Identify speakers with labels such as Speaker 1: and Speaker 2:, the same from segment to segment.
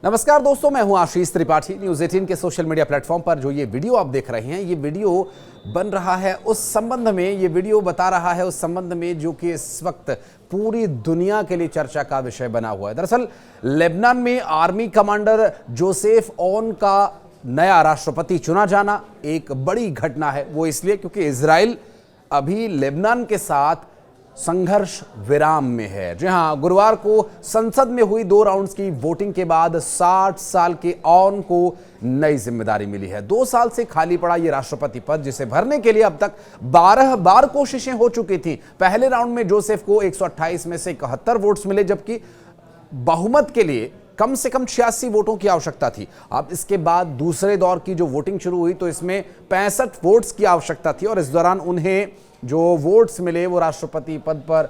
Speaker 1: नमस्कार दोस्तों, मैं हूं आशीष त्रिपाठी। न्यूज़ 18 के सोशल मीडिया प्लेटफॉर्म पर जो ये वीडियो आप देख रहे हैं, ये वीडियो बन रहा है उस संबंध में, ये वीडियो बता रहा है उस संबंध में जो कि इस वक्त पूरी दुनिया के लिए चर्चा का विषय बना हुआ है। दरअसल लेबनान में आर्मी कमांडर जोसेफ ऑन का नया राष्ट्रपति चुना जाना एक बड़ी घटना है। वो इसलिए क्योंकि इजराइल अभी लेबनान के साथ संघर्ष विराम में है। जी हां, गुरुवार को संसद में हुई 2 राउंड्स की वोटिंग के बाद 60 साल के ऑन को नई जिम्मेदारी मिली है। 2 साल से खाली पड़ा ये राष्ट्रपति पद, जिसे भरने के लिए अब तक 12 बार कोशिशें हो चुकी थी। पहले राउंड में जोसेफ को 128 में से 71 वोट्स मिले, जबकि बहुमत के लिए कम से कम 86 वोटों की आवश्यकता थी। अब इसके बाद दूसरे दौर की जो वोटिंग शुरू हुई तो इसमें 65 वोट्स की आवश्यकता थी और इस दौरान उन्हें जो वोट्स मिले वो राष्ट्रपति पद पर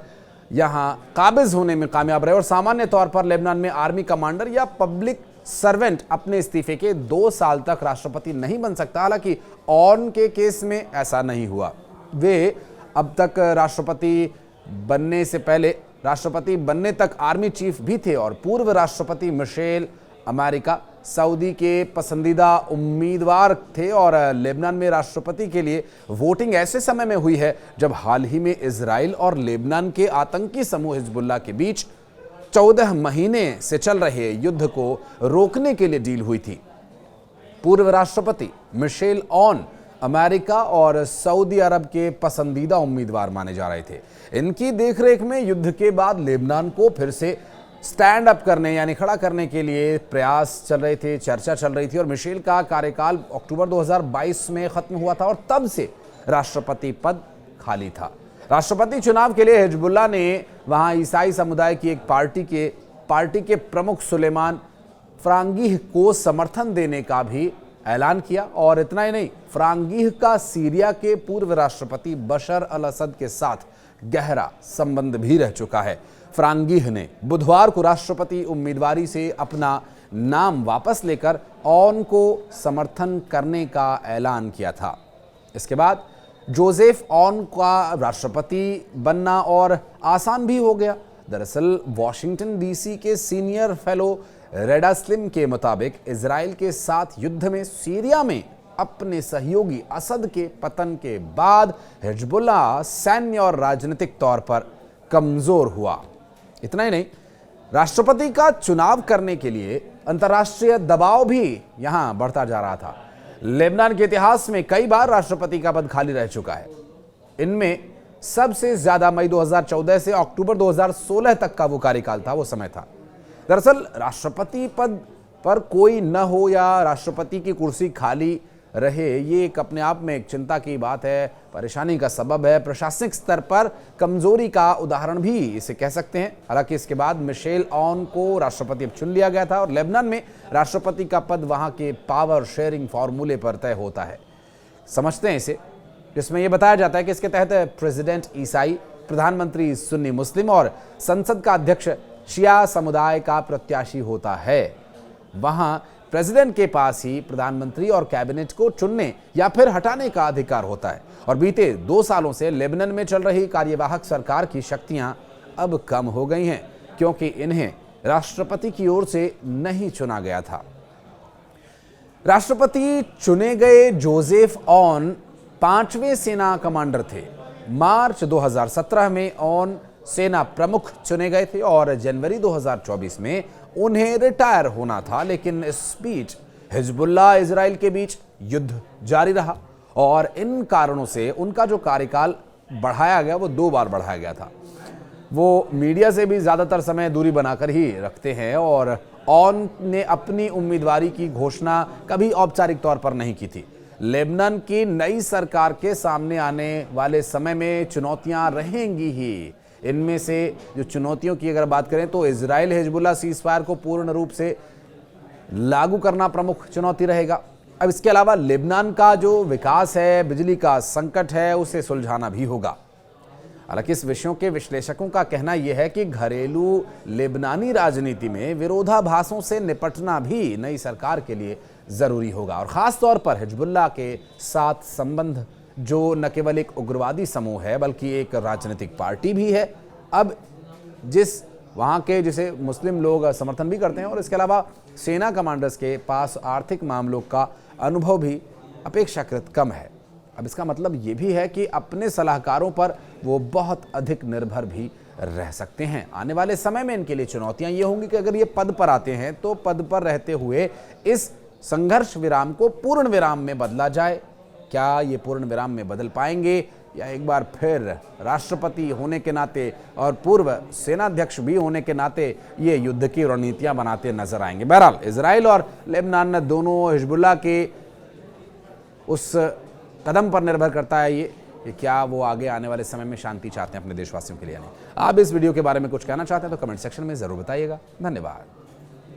Speaker 1: यहां काबिज होने में कामयाब रहे। और सामान्य तौर पर लेबनान में आर्मी कमांडर या पब्लिक सर्वेंट अपने इस्तीफे के 2 साल तक राष्ट्रपति नहीं बन सकता। हालांकि ऑन के केस में ऐसा नहीं हुआ। वे अब तक राष्ट्रपति बनने तक आर्मी चीफ भी थे और पूर्व राष्ट्रपति मिशेल अमेरिका सऊदी के पसंदीदा उम्मीदवार थे। और लेबनान में राष्ट्रपति के लिए वोटिंग ऐसे समय में हुई है जब हाल ही में इजराइल और लेबनान के आतंकी समूह हिजबुल्लाह के बीच 14 महीने से चल रहे युद्ध को रोकने के लिए डील हुई थी। पूर्व राष्ट्रपति मिशेल ऑन अमेरिका और सऊदी अरब के पसंदीदा उम्मीदवार माने जा रहे थे। इनकी देखरेख में युद्ध के बाद लेबनान को फिर से स्टैंड अप करने यानी खड़ा करने के लिए प्रयास चल रहे थे, चर्चा चल रही थी। और मिशेल का कार्यकाल अक्टूबर 2022 में खत्म हुआ था और तब से राष्ट्रपति पद खाली था। राष्ट्रपति चुनाव के लिए हिजबुल्लाह ने वहां ईसाई समुदाय की एक पार्टी के प्रमुख सुलेमान फ्रांगीह को समर्थन देने का भी ऐलान किया। और इतना ही नहीं, फ्रांगीह का सीरिया के पूर्व राष्ट्रपति बशर अल असद के साथ गहरा संबंध भी रह चुका है। फ्रांगीह ने बुधवार को राष्ट्रपति उम्मीदवारी से अपना नाम वापस लेकर ऑन को समर्थन करने का ऐलान किया था। इसके बाद जोसेफ ऑन का राष्ट्रपति बनना और आसान भी हो गया। दरअसल वॉशिंगटन डीसी के सीनियर फेलो रेडा स्लिम के मुताबिक इजराइल के साथ युद्ध में सीरिया में अपने सहयोगी असद के पतन के बाद हिजबुल्लाह सैन्य और राजनीतिक तौर पर कमजोर हुआ। इतना ही नहीं, राष्ट्रपति का चुनाव करने के लिए अंतर्राष्ट्रीय दबाव भी यहां बढ़ता जा रहा था। लेबनान के इतिहास में कई बार राष्ट्रपति का पद खाली रह चुका है। इनमें सबसे ज्यादा मई 2014 से अक्टूबर 2016 तक का वो कार्यकाल था, वो समय था। दरअसल राष्ट्रपति पद पर कोई न हो या राष्ट्रपति की कुर्सी खाली रहे, ये एक अपने आप में एक चिंता की बात है, परेशानी का सबब है, प्रशासनिक स्तर पर कमजोरी का उदाहरण भी इसे कह सकते हैं। हालांकि इसके बाद मिशेल ऑन को राष्ट्रपति चुन लिया गया था और लेबनान में राष्ट्रपति का पद वहां के पावर शेयरिंग फॉर्मूले पर तय होता है। समझते हैं इसे, जिसमें यह बताया जाता है कि इसके तहत प्रेसिडेंट ईसाई, प्रधानमंत्री सुन्नी मुस्लिम और संसद का अध्यक्ष शिया समुदाय का प्रत्याशी होता है। वहां प्रेसिडेंट के पास ही प्रधानमंत्री और कैबिनेट को चुनने या फिर हटाने का अधिकार होता है। और बीते 2 सालों से लेबनान में चल रही कार्यवाहक सरकार की शक्तियां अब कम हो गई हैं, क्योंकि इन्हें राष्ट्रपति की ओर से नहीं चुना गया था। राष्ट्रपति चुने गए जोसेफ ऑन 5वें सेना कमांडर थे। मार्च 2017 में ऑन सेना प्रमुख चुने गए थे और जनवरी 2024 में उन्हें रिटायर होना था। लेकिन इस बीच हिजबुल्लाह इजराइल के बीच युद्ध जारी रहा और इन कारणों से उनका जो कार्यकाल बढ़ाया गया वो 2 बार बढ़ाया गया था। वो मीडिया से भी ज्यादातर समय दूरी बनाकर ही रखते हैं और ऑन ने अपनी उम्मीदवारी की घोषणा कभी औपचारिक तौर पर नहीं की थी। लेबनान की नई सरकार के सामने आने वाले समय में चुनौतियां रहेंगी ही। इनमें से जो चुनौतियों की अगर बात करें तो इजराइल हिजबुल्लाह सीज़फायर को पूर्ण रूप से लागू करना प्रमुख चुनौती रहेगा। अब इसके अलावा लेबनान का जो विकास है, बिजली का संकट है, उसे सुलझाना भी होगा। हालांकि इस विषयों के विश्लेषकों का कहना यह है कि घरेलू लेबनानी राजनीति में विरोधाभासों से निपटना भी नई सरकार के लिए जरूरी होगा। और खास तौर पर हिजबुल्लाह के साथ संबंध जो न केवल एक उग्रवादी समूह है बल्कि एक राजनीतिक पार्टी भी है। अब जिस वहाँ के जिसे मुस्लिम लोग समर्थन भी करते हैं और इसके अलावा सेना कमांडर्स के पास आर्थिक मामलों का अनुभव भी अपेक्षाकृत कम है। अब इसका मतलब ये भी है कि अपने सलाहकारों पर वो बहुत अधिक निर्भर भी रह सकते हैं। आने वाले समय में इनके लिए चुनौतियां ये होंगी कि अगर ये पद पर आते हैं तो पद पर रहते हुए इस संघर्ष विराम को पूर्ण विराम में बदला जाए। क्या ये पूर्ण विराम में बदल पाएंगे या एक बार फिर राष्ट्रपति होने के नाते और पूर्व सेनाध्यक्ष भी होने के नाते ये युद्ध की रणनीतियां बनाते नजर आएंगे। बहरहाल इजराइल और लेबनान दोनों हिजबुल्लाह के उस कदम पर निर्भर करता है ये कि क्या वो आगे आने वाले समय में शांति चाहते हैं अपने देशवासियों के लिए। नहीं, आप इस वीडियो के बारे में कुछ कहना चाहते हैं तो कमेंट सेक्शन में जरूर बताइएगा। धन्यवाद।